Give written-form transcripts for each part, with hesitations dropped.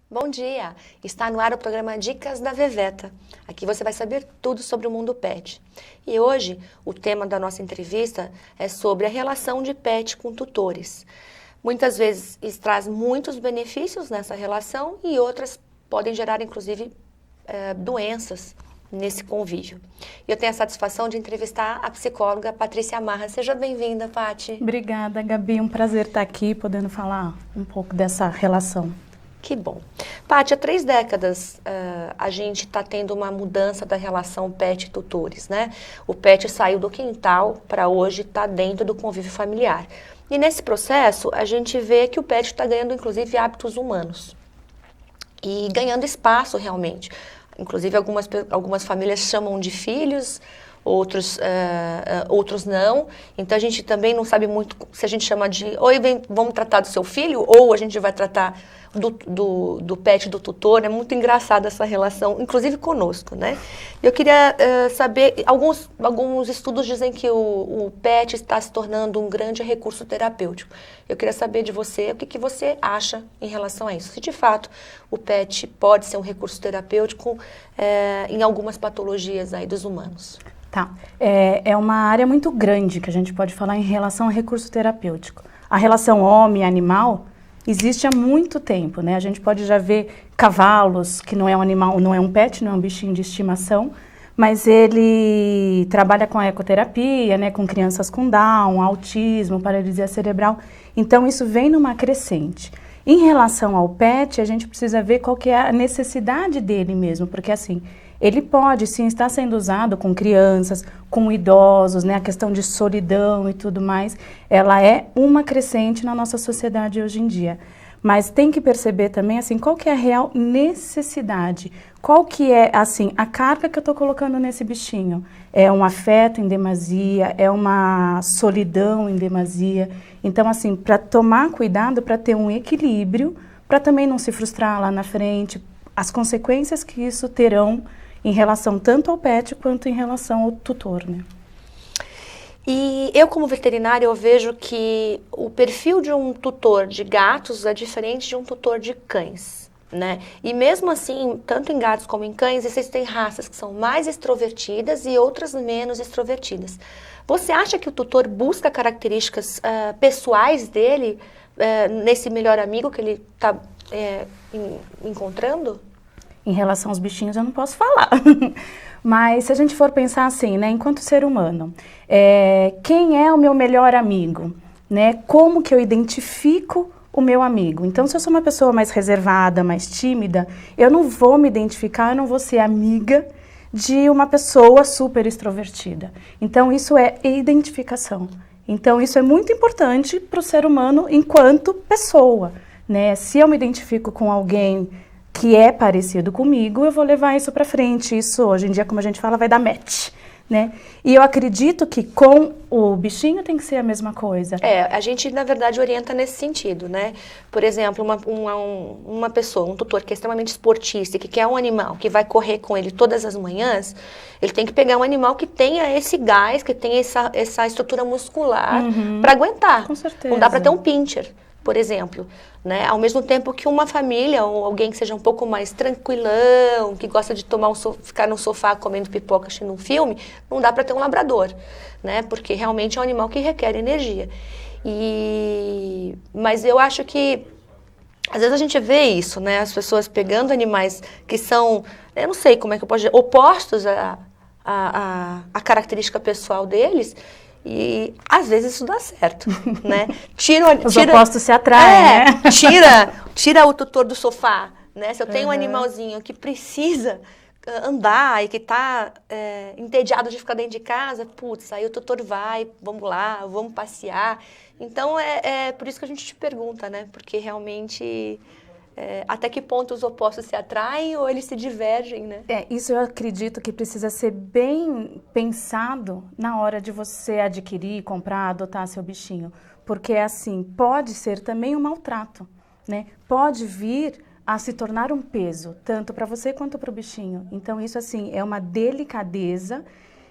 Bom dia! Está no ar o programa Dicas da Veveta. Aqui você vai saber tudo sobre o mundo pet. E hoje o tema da nossa entrevista é sobre a relação de pet com tutores. Muitas vezes isso traz muitos benefícios nessa relação e outras podem gerar inclusive doenças nesse convívio. Eu tenho a satisfação de entrevistar a psicóloga Patrícia Marra. Seja bem-vinda, Pati. Obrigada, Gabi. Um prazer estar aqui podendo falar um pouco dessa relação. Que bom. Paty, há 3 décadas a gente está tendo uma mudança da relação pet-tutores, né? O pet saiu do quintal para hoje estar dentro do convívio familiar. E nesse processo, a gente vê que o pet está ganhando, inclusive, hábitos humanos. E ganhando espaço, realmente. Inclusive, algumas famílias chamam de filhos, outros não. Então, a gente também não sabe muito se a gente chama de vamos tratar do seu filho, ou a gente vai tratar do pet, do tutor. É muito engraçada essa relação, inclusive conosco, né? Eu queria saber, alguns estudos dizem que o pet está se tornando um grande recurso terapêutico. Eu queria saber de você, o que você acha em relação a isso. Se de fato o pet pode ser um recurso terapêutico em algumas patologias aí dos humanos. Tá. É uma área muito grande que a gente pode falar em relação ao recurso terapêutico. A relação homem-animal existe há muito tempo, né? A gente pode já ver cavalos, que não é um animal, não é um pet, não é um bichinho de estimação, mas ele trabalha com a ecoterapia, né? Com crianças com Down, autismo, paralisia cerebral. Então, isso vem numa crescente. Em relação ao pet, a gente precisa ver qual que é a necessidade dele mesmo, porque assim, ele pode sim estar sendo usado com crianças, com idosos, né? A questão de solidão e tudo mais, ela é uma crescente na nossa sociedade hoje em dia. Mas tem que perceber também, assim, qual que é a real necessidade, qual que é, assim, a carga que eu estou colocando nesse bichinho. É um afeto em demasia, é uma solidão em demasia. Então, assim, para tomar cuidado, para ter um equilíbrio, para também não se frustrar lá na frente, as consequências que isso terão em relação tanto ao pet quanto em relação ao tutor, né? E eu, como veterinária, eu vejo que o perfil de um tutor de gatos é diferente de um tutor de cães, né? E mesmo assim, tanto em gatos como em cães, existem raças que são mais extrovertidas e outras menos extrovertidas. Você acha que o tutor busca características pessoais dele nesse melhor amigo que ele está encontrando? Em relação aos bichinhos, eu não posso falar. Mas se a gente for pensar assim, né, enquanto ser humano, quem é o meu melhor amigo? Né? Como que eu identifico o meu amigo? Então, se eu sou uma pessoa mais reservada, mais tímida, eu não vou me identificar, eu não vou ser amiga de uma pessoa super extrovertida. Então, isso é identificação. Então, isso é muito importante para o ser humano enquanto pessoa. Né? Se eu me identifico com alguém que é parecido comigo, eu vou levar isso para frente. Isso, hoje em dia, como a gente fala, vai dar match, né? E eu acredito que com o bichinho tem que ser a mesma coisa. A gente, na verdade, orienta nesse sentido, né? Por exemplo, uma pessoa, um tutor que é extremamente esportista, que quer um animal que vai correr com ele todas as manhãs, ele tem que pegar um animal que tenha esse gás, que tenha essa estrutura muscular para aguentar. Com certeza. Não dá para ter um pincher, por exemplo, né? Ao mesmo tempo que uma família ou alguém que seja um pouco mais tranquilão, que gosta de ficar no sofá comendo pipoca, assistindo um filme, não dá para ter um labrador, né? Porque realmente é um animal que requer energia. Mas eu acho que às vezes a gente vê isso, né? As pessoas pegando animais que são, eu não sei como é que eu posso dizer, opostos à característica pessoal deles. E às vezes isso dá certo, né? Os opostos se atraem, né? Tira o tutor do sofá, né? Se eu tenho um animalzinho que precisa andar e que está entediado de ficar dentro de casa, putz, aí o tutor vai, vamos lá, vamos passear. Então, é por isso que a gente te pergunta, né? Porque realmente, até que ponto os opostos se atraem ou eles se divergem, né? Isso eu acredito que precisa ser bem pensado na hora de você adquirir, comprar, adotar seu bichinho. Porque, assim, pode ser também um maltrato, né? Pode vir a se tornar um peso, tanto para você quanto para o bichinho. Então, isso, assim, é uma delicadeza,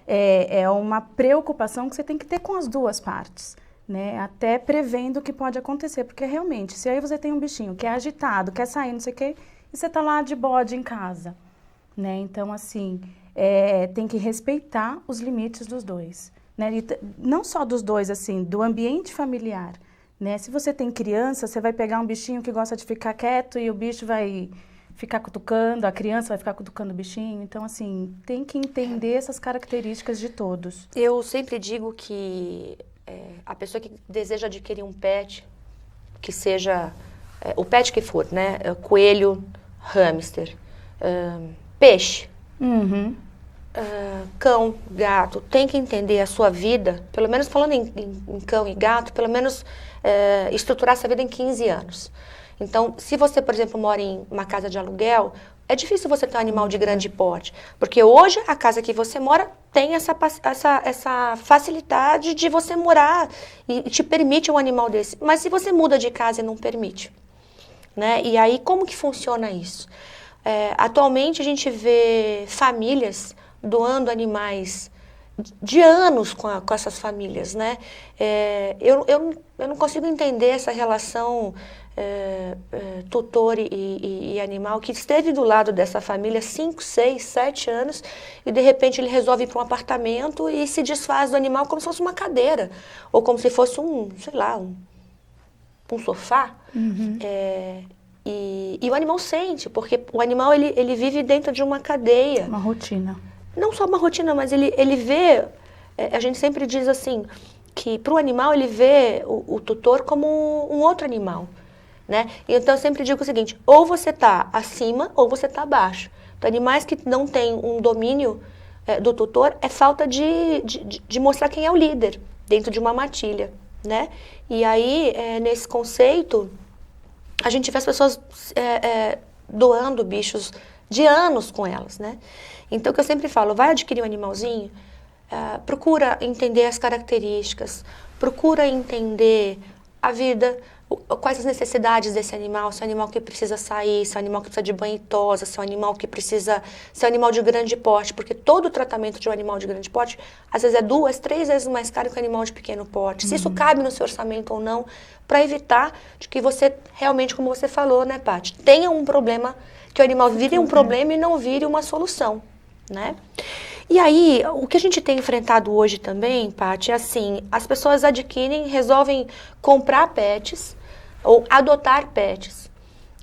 é uma preocupação que você tem que ter com as duas partes. Né, até prevendo o que pode acontecer, porque realmente, se aí você tem um bichinho que é agitado, quer sair, não sei o quê, e você está lá de bode em casa, né? Então, assim, tem que respeitar os limites dos dois, né? E não só dos dois, assim, do ambiente familiar, né? Se você tem criança, você vai pegar um bichinho que gosta de ficar quieto e o bicho vai ficar cutucando, a criança vai ficar cutucando o bichinho. Então, assim, tem que entender essas características de todos. Eu sempre digo que a pessoa que deseja adquirir um pet, que seja o pet que for, né? Coelho, hamster, peixe, cão, gato, tem que entender a sua vida, pelo menos falando em cão e gato, pelo menos estruturar essa vida em 15 anos. Então, se você, por exemplo, mora em uma casa de aluguel, é difícil você ter um animal de grande porte, porque hoje a casa que você mora tem essa facilidade de você morar e te permite um animal desse. Mas se você muda de casa e não permite, né? E aí, como que funciona isso? Atualmente, a gente vê famílias doando animais de anos com essas famílias, né? Eu não consigo entender essa relação tutor e animal que esteve do lado dessa família 5, 6, 7 anos e de repente ele resolve ir para um apartamento e se desfaz do animal como se fosse uma cadeira ou como se fosse um sofá. E o animal sente, porque o animal ele vive dentro de uma cadeia. Uma rotina. Não só uma rotina, mas ele vê, a gente sempre diz assim, que para o animal ele vê o tutor como um outro animal, né? Então eu sempre digo o seguinte, ou você está acima ou você está abaixo. Então, animais que não têm um domínio do tutor é falta de mostrar quem é o líder dentro de uma matilha, né? E aí, nesse conceito, a gente vê as pessoas doando bichos de anos com elas, né? Então, o que eu sempre falo, vai adquirir um animalzinho, procura entender as características, procura entender a vida, quais as necessidades desse animal, se é um animal que precisa sair, se é um animal que precisa de banho e tosa, se é um animal que precisa, se é um animal de grande porte, porque todo o tratamento de um animal de grande porte, às vezes é 2, 3 vezes mais caro que um animal de pequeno porte. Se isso cabe no seu orçamento ou não, para evitar de que você realmente, como você falou, né, Paty, tenha um problema, que o animal vire um problema e não vire uma solução, né? E aí, o que a gente tem enfrentado hoje também, Paty, é assim, as pessoas adquirem, resolvem comprar pets ou adotar pets.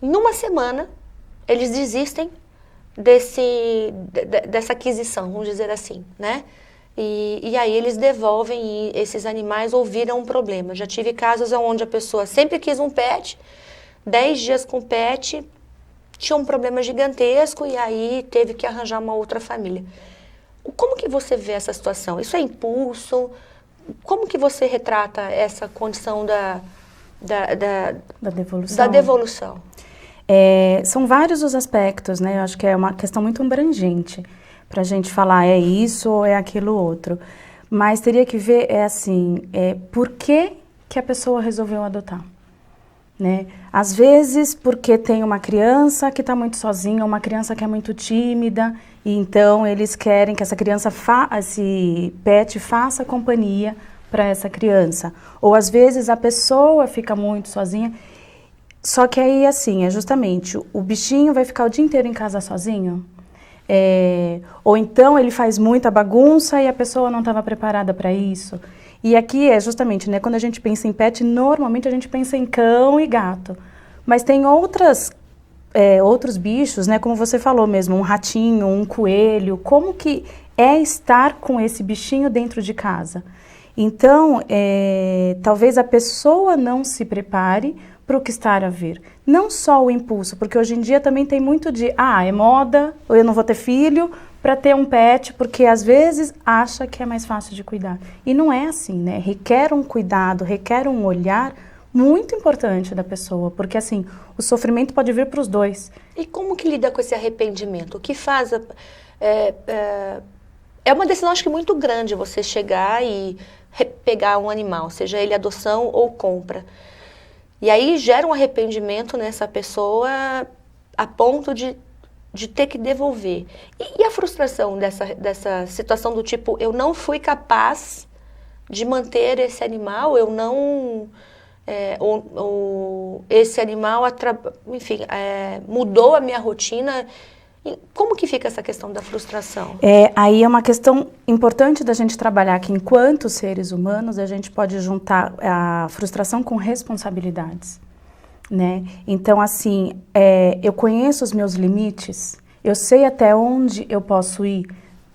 Em uma semana, eles desistem dessa aquisição, vamos dizer assim, né? E aí eles devolvem esses animais ou viram um problema. Já tive casos onde a pessoa sempre quis um pet, 10 dias com o pet, tinha um problema gigantesco e aí teve que arranjar uma outra família. Como que você vê essa situação? Isso é impulso? Como que você retrata essa condição da devolução? Da devolução? São vários os aspectos, né? Eu acho que é uma questão muito abrangente para a gente falar é isso ou é aquilo outro. Mas teria que ver, por que a pessoa resolveu adotar? Né? Às vezes porque tem uma criança que está muito sozinha, uma criança que é muito tímida, e então eles querem que essa criança, esse pet faça companhia para essa criança. Ou às vezes a pessoa fica muito sozinha, só que aí assim, justamente, o bichinho vai ficar o dia inteiro em casa sozinho, ou então ele faz muita bagunça e a pessoa não estava preparada para isso. E aqui é justamente, né, quando a gente pensa em pet, normalmente a gente pensa em cão e gato. Mas tem outros bichos, né, como você falou mesmo, um ratinho, um coelho. Como que é estar com esse bichinho dentro de casa? Então, talvez a pessoa não se prepare para o que está a vir. Não só o impulso, porque hoje em dia também tem muito de, é moda, ou eu não vou ter filho, para ter um pet, porque às vezes acha que é mais fácil de cuidar. E não é assim, né? Requer um cuidado, requer um olhar muito importante da pessoa, porque assim, o sofrimento pode vir para os dois. E como que lida com esse arrependimento? O que faz? É uma decisão, acho que muito grande você chegar e pegar um animal, seja ele adoção ou compra. E aí gera um arrependimento nessa pessoa a ponto de ter que devolver. E a frustração dessa situação do tipo, eu não fui capaz de manter esse animal, eu não ou esse animal, enfim, mudou a minha rotina. Como que fica essa questão da frustração? Aí é uma questão importante da gente trabalhar que, enquanto seres humanos, a gente pode juntar a frustração com responsabilidades, né? Então, assim, eu conheço os meus limites, eu sei até onde eu posso ir.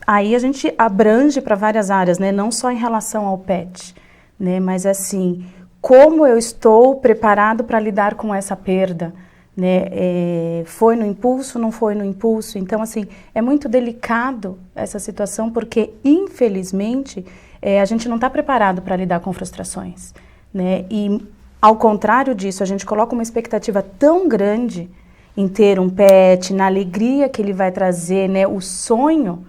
Aí a gente abrange para várias áreas, né? Não só em relação ao pet, né? Mas, assim, como eu estou preparado para lidar com essa perda, né? Foi no impulso, não foi no impulso? Então, assim, é muito delicado essa situação porque, infelizmente, a gente não está preparado para lidar com frustrações, né? E, ao contrário disso, a gente coloca uma expectativa tão grande em ter um pet, na alegria que ele vai trazer, né? O sonho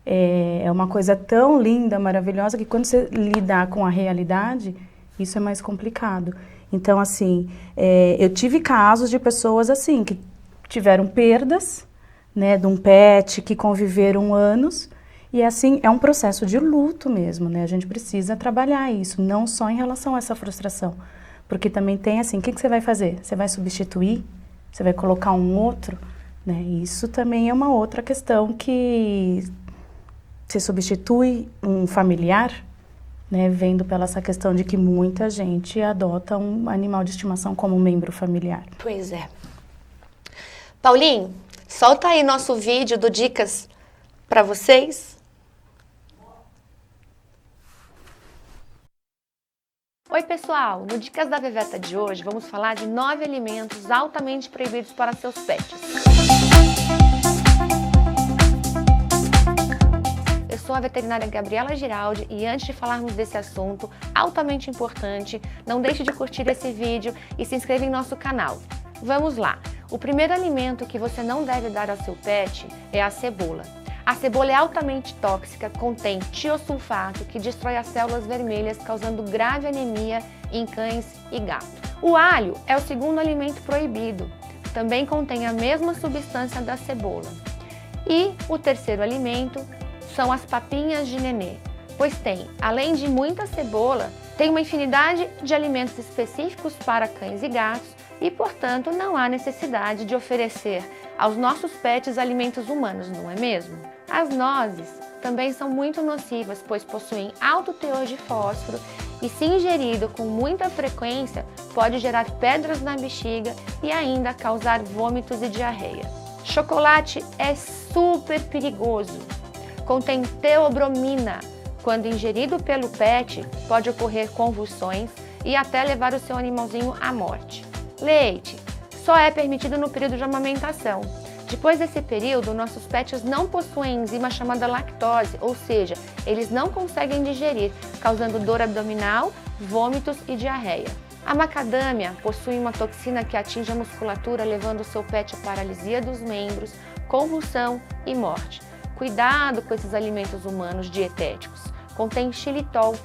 é uma coisa tão linda, maravilhosa, que quando você lidar com a realidade, isso é mais complicado. Então, assim, eu tive casos de pessoas, assim, que tiveram perdas, né, de um pet, que conviveram anos, e, assim, é um processo de luto mesmo, né? A gente precisa trabalhar isso, não só em relação a essa frustração. Porque também tem, assim, o que você vai fazer? Você vai substituir? Você vai colocar um outro? Né? Isso também é uma outra questão que você substitui um familiar, né, vendo pela essa questão de que muita gente adota um animal de estimação como membro familiar. Pois é. Paulinho, solta aí nosso vídeo do Dicas para vocês. Oi pessoal, no Dicas da Veveta de hoje vamos falar de 9 alimentos altamente proibidos para seus pets. Eu sou a veterinária Gabriela Giraldi e antes de falarmos desse assunto altamente importante, não deixe de curtir esse vídeo e se inscreva em nosso canal. Vamos lá! O primeiro alimento que você não deve dar ao seu pet é a cebola. A cebola é altamente tóxica, contém tiosulfato que destrói as células vermelhas, causando grave anemia em cães e gatos. O alho é o segundo alimento proibido, também contém a mesma substância da cebola. E o terceiro alimento são as papinhas de nenê, pois tem, além de muita cebola, tem uma infinidade de alimentos específicos para cães e gatos e, portanto, não há necessidade de oferecer aos nossos pets alimentos humanos, não é mesmo? As nozes também são muito nocivas, pois possuem alto teor de fósforo e, se ingerido com muita frequência, pode gerar pedras na bexiga e ainda causar vômitos e diarreia. Chocolate é super perigoso. Contém teobromina. Quando ingerido pelo pet, pode ocorrer convulsões e até levar o seu animalzinho à morte. Leite só é permitido no período de amamentação. Depois desse período, nossos pets não possuem enzima chamada lactose, ou seja, eles não conseguem digerir, causando dor abdominal, vômitos e diarreia. A macadâmia possui uma toxina que atinge a musculatura, levando o seu pet à paralisia dos membros, convulsão e morte. Cuidado com esses alimentos humanos dietéticos. Contém xilitol,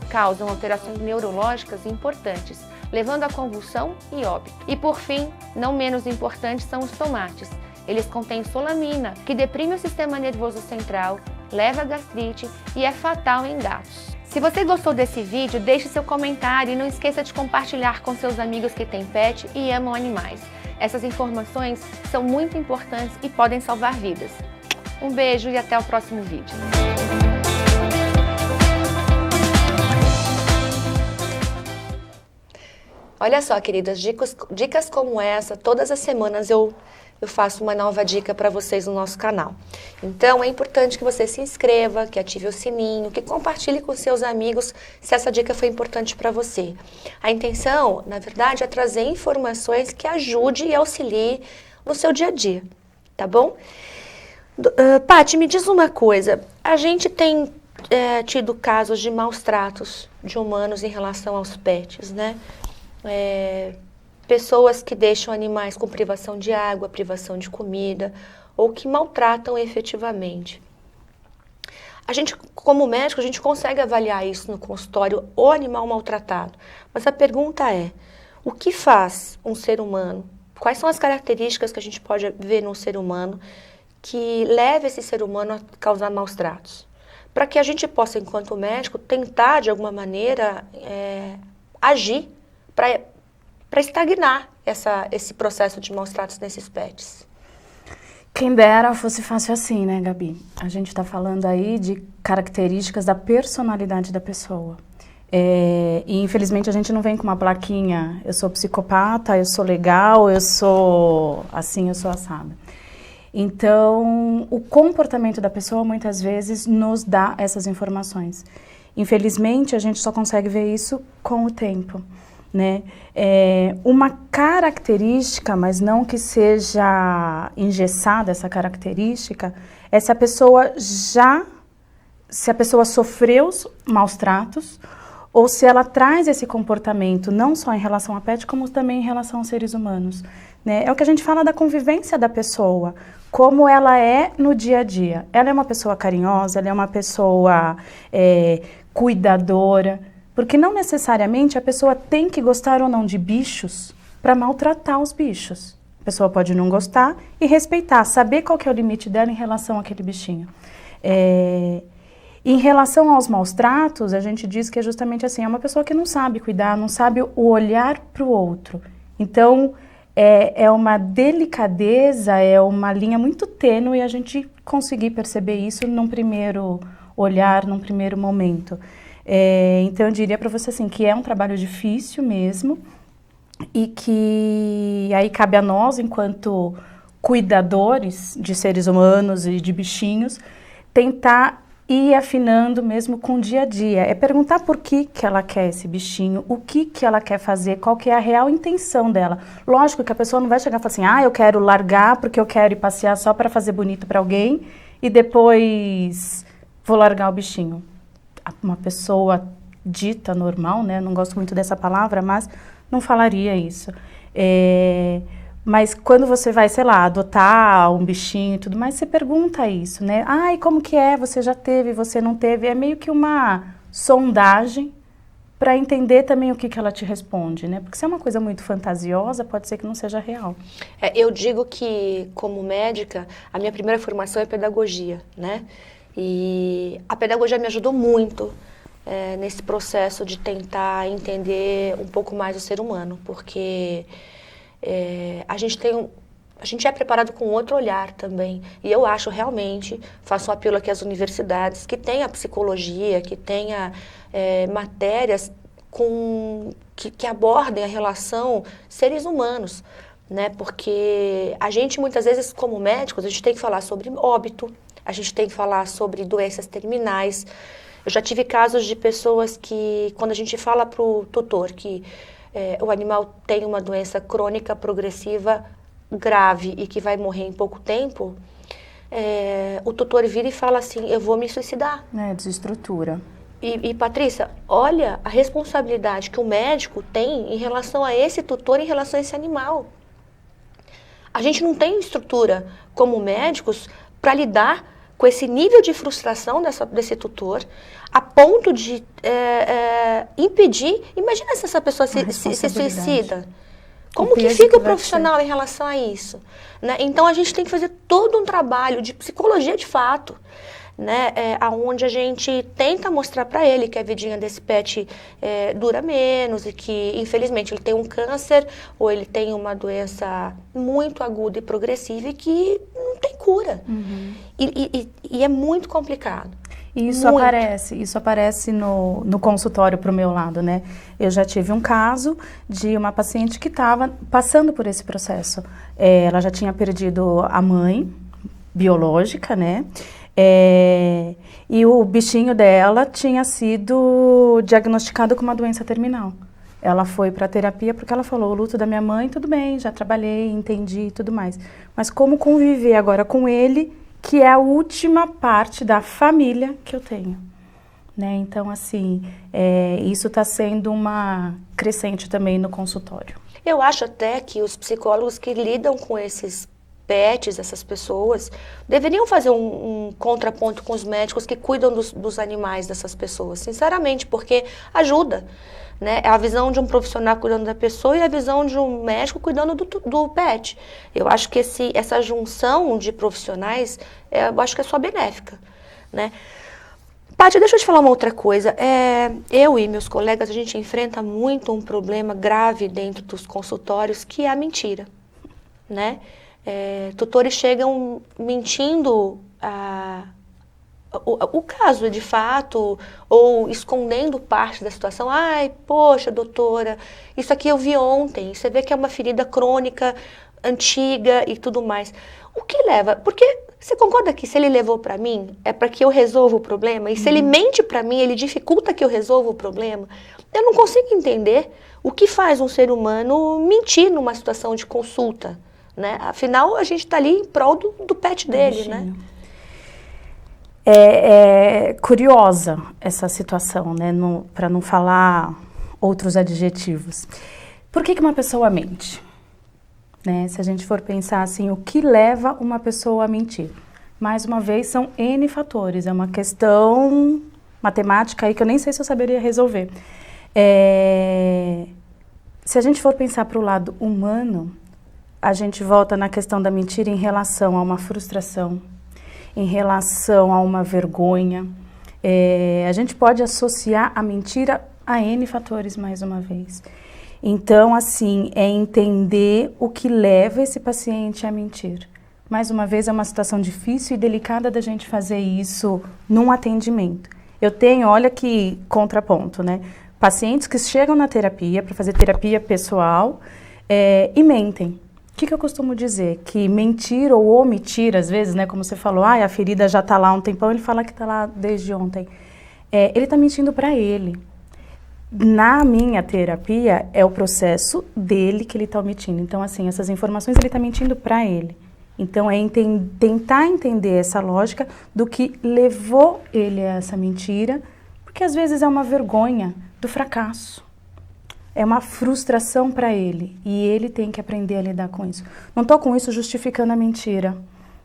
causam alterações neurológicas importantes, levando a convulsão e óbito. E por fim, não menos importantes são os tomates. Eles contêm solamina, que deprime o sistema nervoso central, leva a gastrite e é fatal em gatos. Se você gostou desse vídeo, deixe seu comentário e não esqueça de compartilhar com seus amigos que têm pet e amam animais. Essas informações são muito importantes e podem salvar vidas. Um beijo e até o próximo vídeo. Olha só, queridas, dicas como essa, todas as semanas eu faço uma nova dica para vocês no nosso canal. Então, é importante que você se inscreva, que ative o sininho, que compartilhe com seus amigos se essa dica foi importante para você. A intenção, na verdade, é trazer informações que ajude e auxilie no seu dia a dia, tá bom? Paty, me diz uma coisa, a gente tem tido casos de maus tratos de humanos em relação aos pets, né? Pessoas que deixam animais com privação de água, privação de comida, ou que maltratam efetivamente. A gente, como médico, a gente consegue avaliar isso no consultório, o animal maltratado. Mas a pergunta é, o que faz um ser humano? Quais são as características que a gente pode ver num ser humano que leva esse ser humano a causar maus tratos? Para que a gente possa, enquanto médico, tentar, de alguma maneira, agir para estagnar esse processo de maus tratos nesses pets. Quem dera fosse fácil assim, né, Gabi? A gente está falando aí de características da personalidade da pessoa. E infelizmente a gente não vem com uma plaquinha, eu sou psicopata, eu sou legal, eu sou assim, eu sou assada. Então, o comportamento da pessoa muitas vezes nos dá essas informações. Infelizmente, a gente só consegue ver isso com o tempo, né? Uma característica, mas não que seja engessada essa característica, é se a pessoa sofreu maus tratos, ou se ela traz esse comportamento não só em relação a pet, como também em relação aos seres humanos, né? É o que a gente fala da convivência da pessoa, como ela é no dia a dia. Ela é uma pessoa carinhosa, ela é uma pessoa cuidadora, porque não necessariamente a pessoa tem que gostar ou não de bichos para maltratar os bichos. A pessoa pode não gostar e respeitar, saber qual que é o limite dela em relação àquele bichinho. Em relação aos maus tratos, a gente diz que é justamente assim, é uma pessoa que não sabe cuidar, não sabe o olhar para o outro. Então, é uma delicadeza, é uma linha muito tênue a gente conseguir perceber isso num primeiro olhar, num primeiro momento. Então, eu diria para você assim, que é um trabalho difícil mesmo e que aí cabe a nós, enquanto cuidadores de seres humanos e de bichinhos, tentar ir afinando mesmo com o dia a dia. É perguntar por que ela quer esse bichinho, o que ela quer fazer, qual que é a real intenção dela. Lógico que a pessoa não vai chegar e falar assim, eu quero largar porque eu quero ir passear só para fazer bonito para alguém e depois vou largar o bichinho. Uma pessoa dita normal, né? Não gosto muito dessa palavra, mas não falaria isso. Mas quando você vai, sei lá, adotar um bichinho e tudo mais, você pergunta isso, né? E como que é? Você já teve, você não teve? É meio que uma sondagem para entender também o que ela te responde, né? Porque se é uma coisa muito fantasiosa, pode ser que não seja real. Eu digo que, como médica, a minha primeira formação é pedagogia, né? E a pedagogia me ajudou muito nesse processo de tentar entender um pouco mais o ser humano, porque a gente é preparado com outro olhar também. E eu acho realmente, faço um apelo aqui às universidades, que tenha psicologia, que tenha matérias que abordem a relação seres humanos, né? Porque a gente, muitas vezes, como médicos, a gente tem que falar sobre óbito, a gente tem que falar sobre doenças terminais. Eu já tive casos de pessoas que, quando a gente fala para o tutor que o animal tem uma doença crônica progressiva grave e que vai morrer em pouco tempo, o tutor vira e fala assim, eu vou me suicidar. Desestrutura. E Patrícia, olha a responsabilidade que o médico tem em relação a esse tutor, em relação a esse animal. A gente não tem estrutura como médicos para lidar com esse nível de frustração desse tutor, a ponto de impedir. Imagina se essa pessoa se suicida. Como que fica o profissional em relação a isso? Né? Então, a gente tem que fazer todo um trabalho de psicologia de fato, né? Onde a gente tenta mostrar para ele que a vidinha desse pet dura menos e que, infelizmente, ele tem um câncer ou ele tem uma doença muito aguda e progressiva e que não tem cura. Uhum. E é muito complicado. E isso aparece no consultório para o meu lado, né? Eu já tive um caso de uma paciente que estava passando por esse processo. Ela já tinha perdido a mãe biológica, né? E o bichinho dela tinha sido diagnosticado com uma doença terminal. Ela foi para a terapia porque ela falou, o luto da minha mãe, tudo bem, já trabalhei, entendi e tudo mais. Mas como conviver agora com ele, que é a última parte da família que eu tenho, né? Então, assim, isso está sendo uma crescente também no consultório. Eu acho até que os psicólogos que lidam com esses pets, essas pessoas, deveriam fazer um contraponto com os médicos que cuidam dos animais dessas pessoas, sinceramente, porque ajuda, né? É a visão de um profissional cuidando da pessoa e a visão de um médico cuidando do pet. Eu acho que essa junção de profissionais, eu acho que é só benéfica, né? Pátia, deixa eu te falar uma outra coisa. Eu e meus colegas, a gente enfrenta muito um problema grave dentro dos consultórios, que é a mentira, né? Tutores chegam mentindo o caso de fato, ou escondendo parte da situação. Ai, poxa, doutora, isso aqui eu vi ontem. Você vê que é uma ferida crônica, antiga e tudo mais. O que leva? Porque você concorda que se ele levou para mim, é para que eu resolva o problema? E se ele mente para mim, ele dificulta que eu resolva o problema? Eu não consigo entender o que faz um ser humano mentir numa situação de consulta, né? Afinal, a gente está ali em prol do pet dele, né? É curiosa essa situação, né? Para não falar outros adjetivos. Por que uma pessoa mente? Né? Se a gente for pensar assim, o que leva uma pessoa a mentir? Mais uma vez, são N fatores. É uma questão matemática aí que eu nem sei se eu saberia resolver. Se a gente for pensar para o lado humano, a gente volta na questão da mentira em relação a uma frustração, em relação a uma vergonha. A gente pode associar a mentira a N fatores, mais uma vez. Então, assim, é entender o que leva esse paciente a mentir. Mais uma vez, é uma situação difícil e delicada da gente fazer isso num atendimento. Eu tenho, olha que contraponto, né? Pacientes que chegam na terapia, para fazer terapia pessoal, e mentem. O que eu costumo dizer? Que mentir ou omitir, às vezes, né? Como você falou, a ferida já está lá há um tempão, ele fala que está lá desde ontem. Ele está mentindo para ele. Na minha terapia, é o processo dele que ele está omitindo. Então, assim, essas informações ele está mentindo para ele. Então, é tentar entender essa lógica do que levou ele a essa mentira, porque às vezes é uma vergonha do fracasso. É uma frustração para ele e ele tem que aprender a lidar com isso. Não estou com isso justificando a mentira,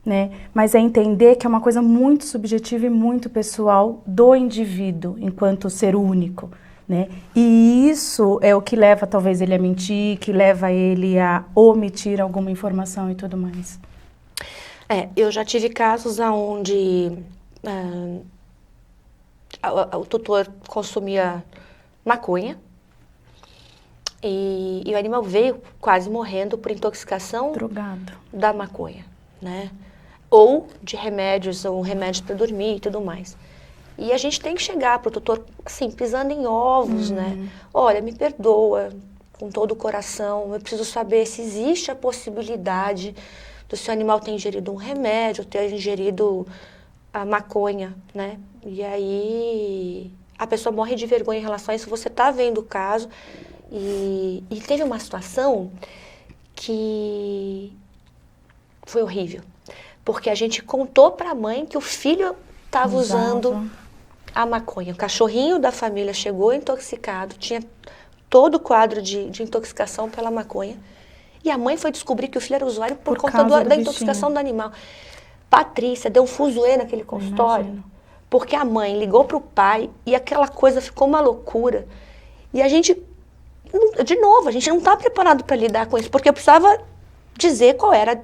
né? Mas é entender que é uma coisa muito subjetiva e muito pessoal do indivíduo, enquanto ser único. Né? E isso é o que leva talvez ele a mentir, que leva ele a omitir alguma informação e tudo mais. Eu já tive casos onde o tutor consumia maconha e o animal veio quase morrendo por intoxicação Drogado. Da maconha, né? Ou de remédios, ou remédios para dormir e tudo mais. E a gente tem que chegar para o tutor, assim, pisando em ovos, né? Olha, me perdoa, com todo o coração, eu preciso saber se existe a possibilidade do seu animal ter ingerido um remédio, ter ingerido a maconha, né? E aí a pessoa morre de vergonha em relação a isso, você está vendo o caso. E teve uma situação que foi horrível, porque a gente contou para a mãe que o filho estava usando a maconha. O cachorrinho da família chegou intoxicado, tinha todo o quadro de intoxicação pela maconha. E a mãe foi descobrir que o filho era usuário por conta da intoxicação do animal. Patrícia deu um fuzuê naquele consultório, porque a mãe ligou para o pai e aquela coisa ficou uma loucura. E a gente, de novo, a gente não está preparado para lidar com isso, porque eu precisava dizer qual era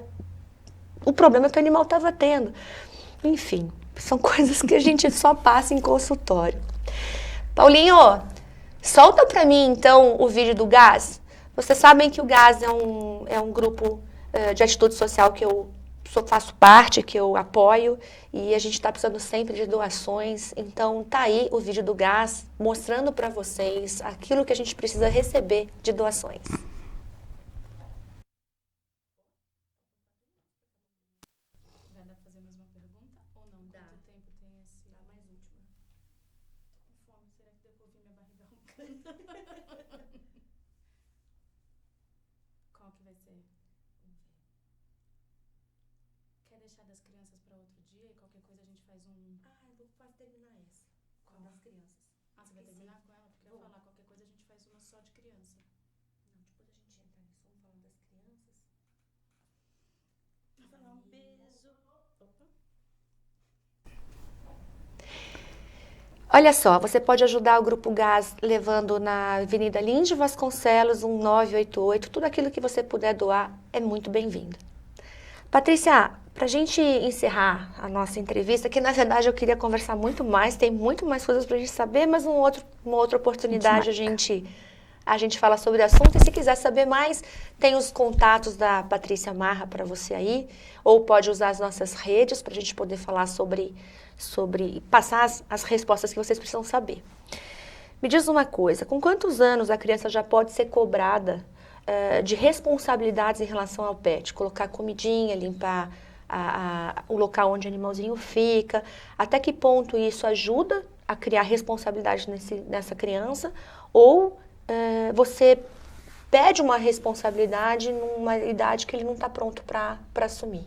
o problema que o animal estava tendo. Enfim. São coisas que a gente só passa em consultório. Paulinho, solta para mim, então, o vídeo do GAS. Vocês sabem que o GAS é um grupo de atitude social que eu faço parte, que eu apoio, e a gente está precisando sempre de doações. Então, tá aí o vídeo do GAS, mostrando para vocês aquilo que a gente precisa receber de doações. Qual que vai ser? Quer deixar das crianças para outro dia e qualquer coisa a gente faz um... eu vou quase terminar essa, com a das crianças. Você vai terminar com ela? Porque eu vou falar, qualquer coisa a gente faz uma só de criança. Não, depois a gente entra nisso, vamos falando das crianças. Vou falar um beijo. Opa. Olha só, você pode ajudar o Grupo GAS levando na Avenida Lins de Vasconcelos, 1988. Tudo aquilo que você puder doar é muito bem-vindo. Patrícia, Para a gente encerrar a nossa entrevista, que na verdade eu queria conversar muito mais, tem muito mais coisas para a gente saber, mas uma outra oportunidade a gente fala sobre o assunto. E se quiser saber mais, tem os contatos da Patrícia Marra para você aí, ou pode usar as nossas redes para a gente poder falar sobre passar as respostas que vocês precisam saber. Me diz uma coisa, com quantos anos a criança já pode ser cobrada de responsabilidades em relação ao pet? Colocar comidinha, limpar o local onde o animalzinho fica, até que ponto isso ajuda a criar responsabilidade nessa criança, ou você pede uma responsabilidade numa idade que ele não está pronto para assumir?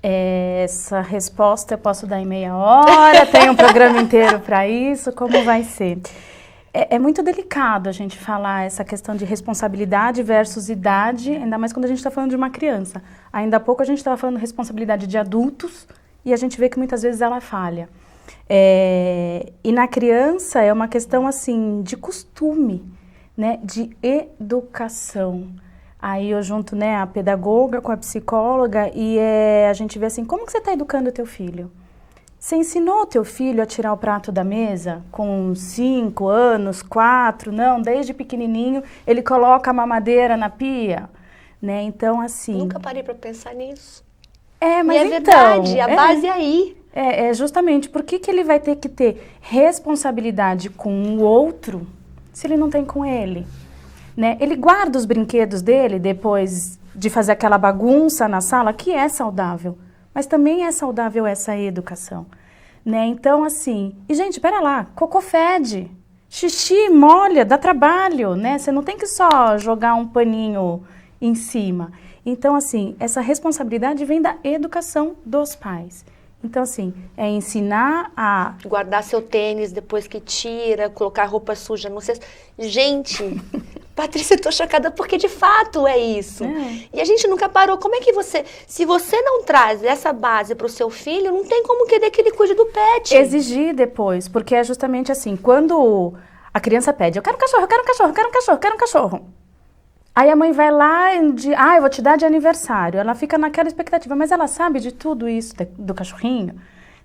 Essa resposta eu posso dar em meia hora, tem um programa inteiro para isso, como vai ser? É muito delicado a gente falar essa questão de responsabilidade versus idade, ainda mais quando a gente está falando de uma criança. Ainda há pouco a gente estava falando de responsabilidade de adultos e a gente vê que muitas vezes ela falha. E na criança é uma questão assim de costume, né, de educação. Aí eu junto, né, a pedagoga com a psicóloga e a gente vê assim, como que você está educando o teu filho? Você ensinou o teu filho a tirar o prato da mesa com 5 anos, 4, não, desde pequenininho ele coloca a mamadeira na pia, né? Então assim... Nunca parei para pensar nisso. Mas e é verdade, a base é aí. Justamente, por que ele vai ter que ter responsabilidade com o outro se ele não tem com ele? Né? Ele guarda os brinquedos dele depois de fazer aquela bagunça na sala, que é saudável. Mas também é saudável essa educação, né? Então, assim... E, gente, pera lá, cocô fede, xixi molha, dá trabalho, né? Você não tem que só jogar um paninho em cima. Então, assim, essa responsabilidade vem da educação dos pais. Então, assim, é ensinar a... Guardar seu tênis depois que tira, colocar roupa suja no cesto. Gente, Patrícia, eu tô chocada porque de fato é isso. E a gente nunca parou. Como é que você... Se você não traz essa base pro seu filho, não tem como querer que ele cuide do pet. Exigir depois, porque é justamente assim, quando a criança pede, eu quero um cachorro, eu quero um cachorro, eu quero um cachorro, eu quero um cachorro. Aí a mãe vai lá e diz, eu vou te dar de aniversário. Ela fica naquela expectativa, mas ela sabe de tudo isso do cachorrinho,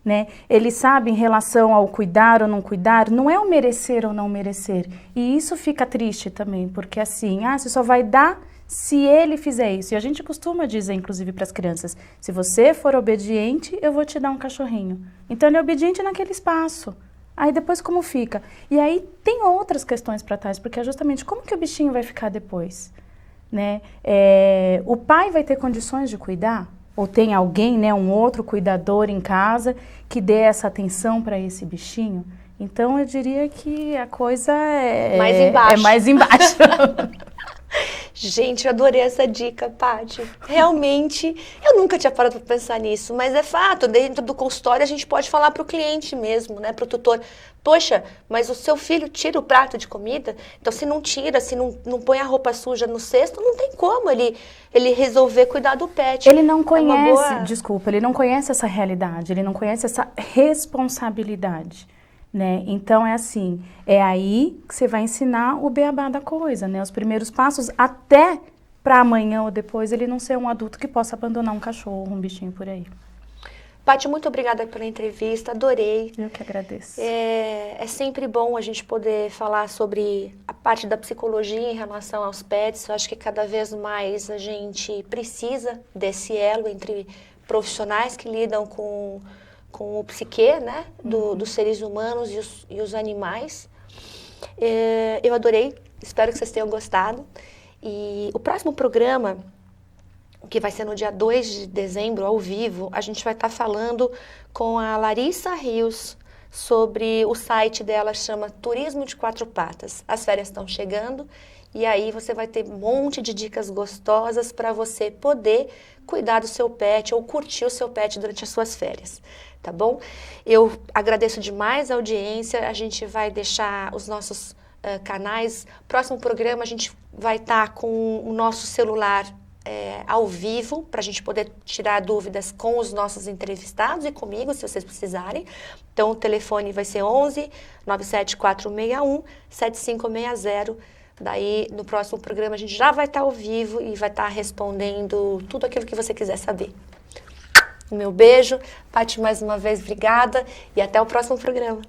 né? Ele sabe em relação ao cuidar ou não cuidar, não é o merecer ou não merecer. E isso fica triste também, porque assim, você só vai dar se ele fizer isso. E a gente costuma dizer, inclusive, para as crianças, se você for obediente, eu vou te dar um cachorrinho. Então ele é obediente naquele espaço. Aí depois como fica? E aí tem outras questões para trás, porque é justamente como que o bichinho vai ficar depois, né? O pai vai ter condições de cuidar? Ou tem alguém, né, um outro cuidador em casa que dê essa atenção para esse bichinho? Então eu diria que a coisa mais embaixo. É mais embaixo. Gente, eu adorei essa dica, Paty. Realmente, eu nunca tinha parado para pensar nisso, mas é fato, dentro do consultório a gente pode falar para o cliente mesmo, né, para o tutor. Poxa, mas o seu filho tira o prato de comida? Então, se não tira, se não põe a roupa suja no cesto, não tem como ele resolver cuidar do pet. Ele não conhece, desculpa, ele não conhece essa realidade, ele não conhece essa responsabilidade. Né? Então é assim, é aí que você vai ensinar o beabá da coisa, né? Os primeiros passos até para amanhã ou depois ele não ser um adulto que possa abandonar um cachorro, um bichinho por aí. Paty, muito obrigada pela entrevista, adorei. Eu que agradeço. É sempre bom a gente poder falar sobre a parte da psicologia em relação aos pets. Eu acho que cada vez mais a gente precisa desse elo entre profissionais que lidam com o psique, né, dos seres humanos e os animais. Eu adorei, espero que vocês tenham gostado. E o próximo programa, que vai ser no dia 2 de dezembro, ao vivo, a gente vai estar falando com a Larissa Rios sobre o site dela, chama Turismo de Quatro Patas. As férias estão chegando e aí você vai ter um monte de dicas gostosas para você poder cuidar do seu pet ou curtir o seu pet durante as suas férias. Tá bom? Eu agradeço demais a audiência, a gente vai deixar os nossos canais. Próximo programa a gente vai estar com o nosso celular ao vivo, para a gente poder tirar dúvidas com os nossos entrevistados e comigo, se vocês precisarem. Então o telefone vai ser 11 97461 7560. Daí no próximo programa a gente já vai estar ao vivo e vai estar respondendo tudo aquilo que você quiser saber. O meu beijo. Paty, mais uma vez, obrigada e até o próximo programa.